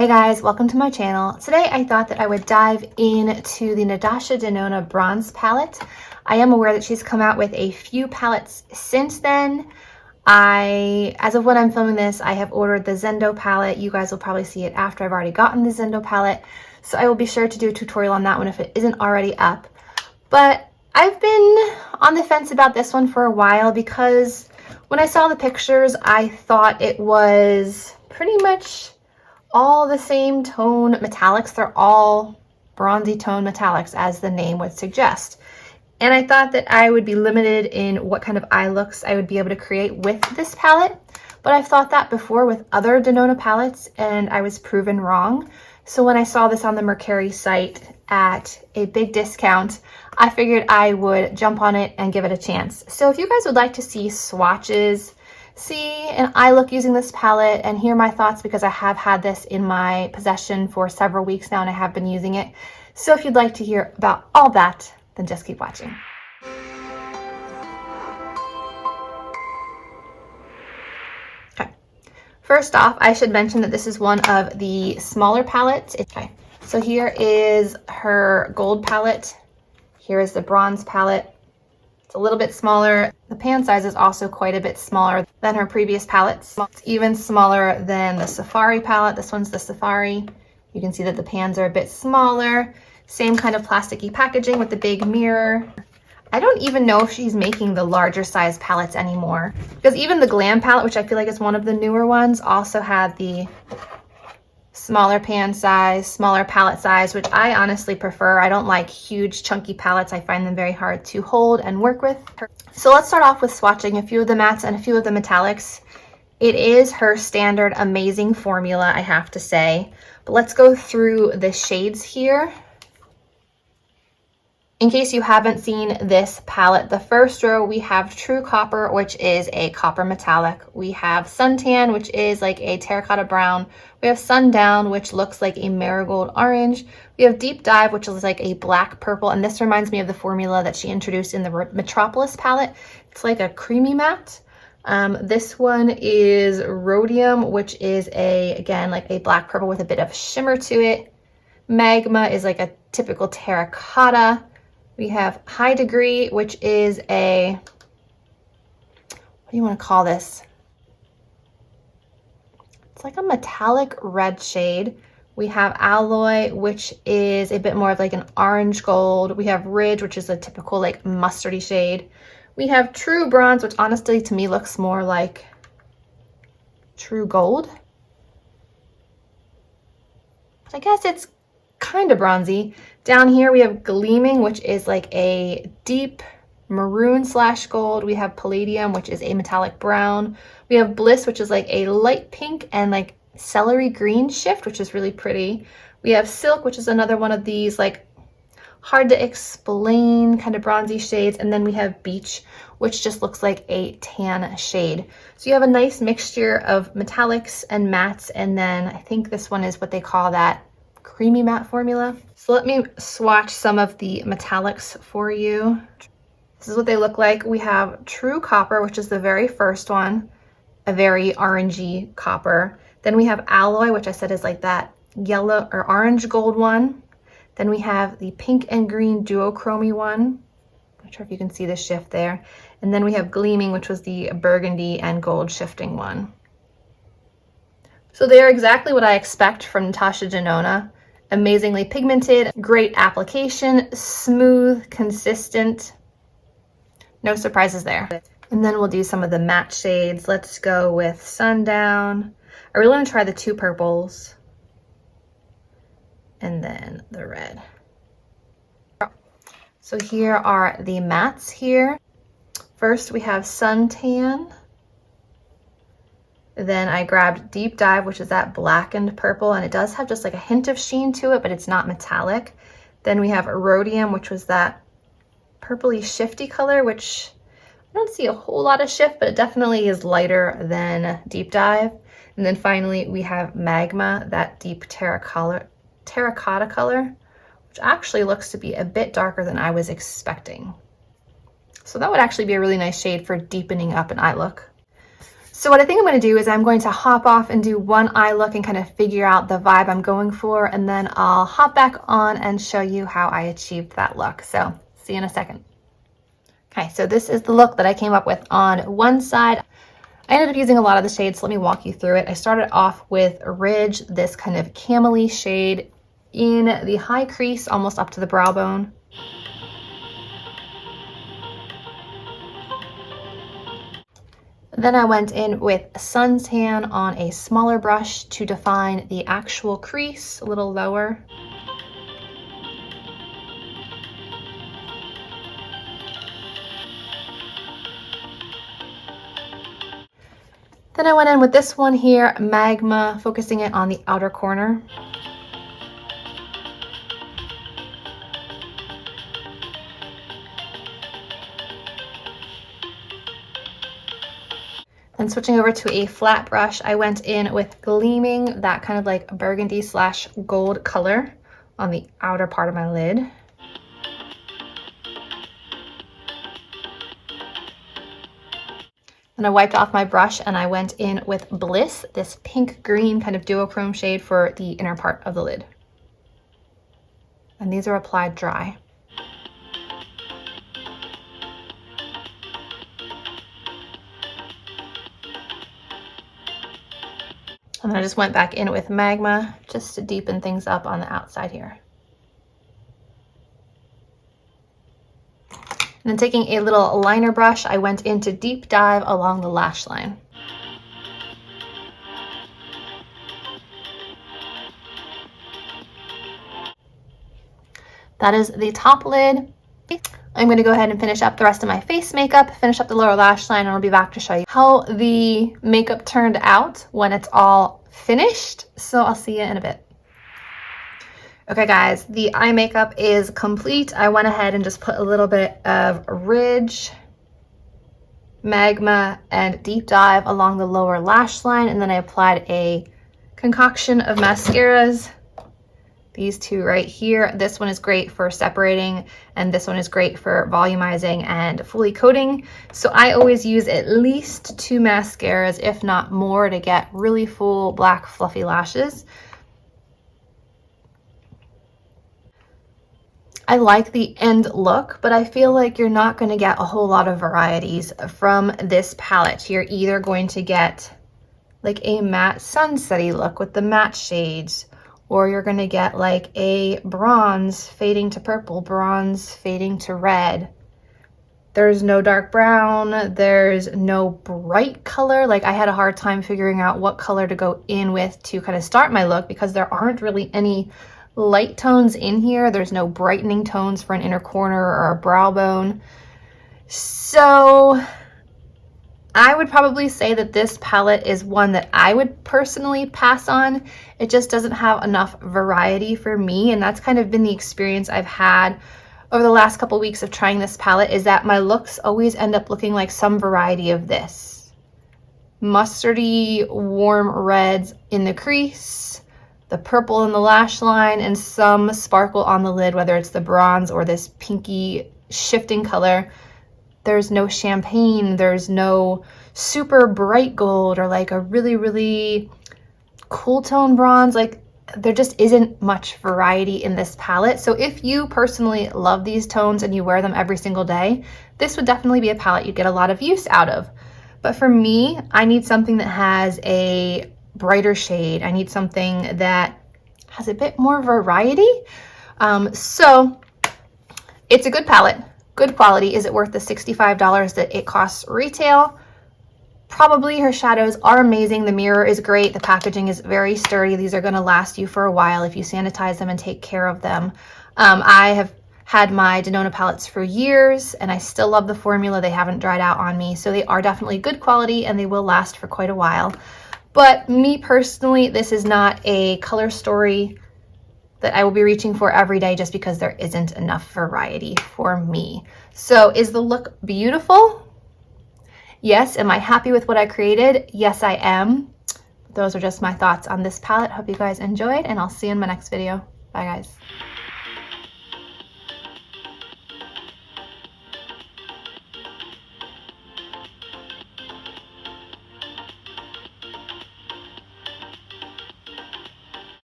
Hey guys, welcome to my channel. Today I thought that I would dive into the Natasha Denona Bronze Palette. I am aware that she's come out with a few palettes since then. As of when I'm filming this, I have ordered the Zendo palette. You guys will probably see it after I've already gotten the Zendo palette. So I will be sure to do a tutorial on that one if it isn't already up. But I've been on the fence about this one for a while because when I saw the pictures, I thought it was pretty much all the same tone metallics. They're all bronzy tone metallics, as the name would suggest. And I thought that I would be limited in what kind of eye looks I would be able to create with this palette. But I've thought that before with other Denona palettes, and I was proven wrong. So when I saw this on the Mercari site at a big discount, I figured I would jump on it and give it a chance. So if you guys would like to see swatches, see an eye look using this palette, and hear my thoughts, because I have had this in my possession for several weeks now and I have been using it. So if you'd like to hear about all that, then just keep watching. Okay, first off, I should mention that this is one of the smaller palettes. Okay, so here is her gold palette. Here is the bronze palette. It's a little bit smaller. The pan size is also quite a bit smaller than her previous palettes. It's even smaller than the Safari palette. This one's the Safari. You can see that the pans are a bit smaller. Same kind of plasticky packaging with the big mirror. I don't even know if she's making the larger size palettes anymore, because even the Glam palette, which I feel like is one of the newer ones, also had the smaller pan size, smaller palette size, which I honestly prefer. I don't like huge chunky palettes. I find them very hard to hold and work with. So let's start off with swatching a few of the mattes and a few of the metallics. It is her standard amazing formula, I have to say. But let's go through the shades here. In case you haven't seen this palette, the first row we have True Copper, which is a copper metallic. We have Suntan, which is like a terracotta brown. We have Sundown, which looks like a marigold orange. We have Deep Dive, which is like a black purple. And this reminds me of the formula that she introduced in the Metropolis palette. It's like a creamy matte. This one is Rhodium, which is again, like a black purple with a bit of shimmer to it. Magma is like a typical terracotta. We have High Degree, which is what do you want to call this? It's like a metallic red shade. We have Alloy, which is a bit more of like an orange gold. We have Ridge, which is a typical like mustardy shade. We have True Bronze, which honestly to me looks more like True Gold. I guess it's kind of bronzy. Down here we have Gleaming, which is like a deep maroon / gold. We have Palladium, which is a metallic brown. We have Bliss, which is like a light pink and like celery green shift, which is really pretty. We have Silk, which is another one of these like hard to explain kind of bronzy shades. And then we have Beach, which just looks like a tan shade. So you have a nice mixture of metallics and mattes. And then I think this one is what they call that creamy matte formula. So let me swatch some of the metallics for you. This is what they look like. We have True Copper, which is the very first one, a very orangey copper. Then we have Alloy, which I said is like that yellow or orange gold one. Then we have the pink and green duochromy one. Not sure if you can see the shift there. And then we have Gleaming, which was the burgundy and gold shifting one. So they are exactly what I expect from Natasha Denona. Amazingly pigmented, great application, smooth, consistent. No surprises there. And then we'll do some of the matte shades. Let's go with Sundown. I really want to try the two purples. And then the red. So here are the mattes here. First we have Suntan. Then I grabbed Deep Dive, which is that blackened purple, and it does have just like a hint of sheen to it, but it's not metallic. Then we have Rhodium, which was that purpley shifty color, which I don't see a whole lot of shift, but it definitely is lighter than Deep Dive. And then finally we have Magma, that deep terracotta color, which actually looks to be a bit darker than I was expecting. So that would actually be a really nice shade for deepening up an eye look. So what I think I'm going to do is I'm going to hop off and do one eye look and kind of figure out the vibe I'm going for, and then I'll hop back on and show you how I achieved that look. So see you in a second. Okay, so this is the look that I came up with on one side. I ended up using a lot of the shades, so let me walk you through it. I started off with Ridge, this kind of camely shade in the high crease, almost up to the brow bone. Then I went in with Suntan on a smaller brush to define the actual crease a little lower. Then I went in with this one here, Magma, focusing it on the outer corner. Then switching over to a flat brush, I went in with Gleaming, that kind of like burgundy slash gold color on the outer part of my lid. And I wiped off my brush and I went in with Bliss, this pink green kind of duochrome shade for the inner part of the lid. And these are applied dry. And then I just went back in with Magma just to deepen things up on the outside here. And then taking a little liner brush, I went into Deep Dive along the lash line. That is the top lid. I'm going to go ahead and finish up the rest of my face makeup, finish up the lower lash line, and I'll be back to show you how the makeup turned out when it's all finished. So I'll see you in a bit. Okay guys, the eye makeup is complete. I went ahead and just put a little bit of Ridge, Magma, and Deep Dive along the lower lash line, and then I applied a concoction of mascaras. These two right here. This one is great for separating, and this one is great for volumizing and fully coating. So I always use at least 2 mascaras, if not more, to get really full black fluffy lashes. I like the end look, but I feel like you're not going to get a whole lot of varieties from this palette. You're either going to get like a matte sunsetty look with the matte shades, or you're going to get like a bronze fading to purple, bronze fading to red. There's no dark brown, there's no bright color. Like I had a hard time figuring out what color to go in with to kind of start my look because there aren't really any light tones in here. There's no brightening tones for an inner corner or a brow bone. So I would probably say that this palette is one that I would personally pass on. It just doesn't have enough variety for me, and that's kind of been the experience I've had over the last couple weeks of trying this palette, is that my looks always end up looking like some variety of this. Mustardy, warm reds in the crease, the purple in the lash line, and some sparkle on the lid, whether it's the bronze or this pinky shifting color. There's no champagne, there's no super bright gold or like a really, really cool tone bronze. Like there just isn't much variety in this palette. So if you personally love these tones and you wear them every single day, this would definitely be a palette you get a lot of use out of. But for me, I need something that has a brighter shade. I need something that has a bit more variety. So it's a good palette. Good quality. Is it worth the $65 that it costs retail? Probably. Her shadows are amazing. The mirror is great. The packaging is very sturdy. These are going to last you for a while if you sanitize them and take care of them. I have had my Denona palettes for years and I still love the formula. They haven't dried out on me. So they are definitely good quality and they will last for quite a while. But me personally, this is not a color story that I will be reaching for every day just because there isn't enough variety for me. So is the look beautiful? Yes. Am I happy with what I created? Yes, I am. Those are just my thoughts on this palette. Hope you guys enjoyed, and I'll see you in my next video. Bye, guys.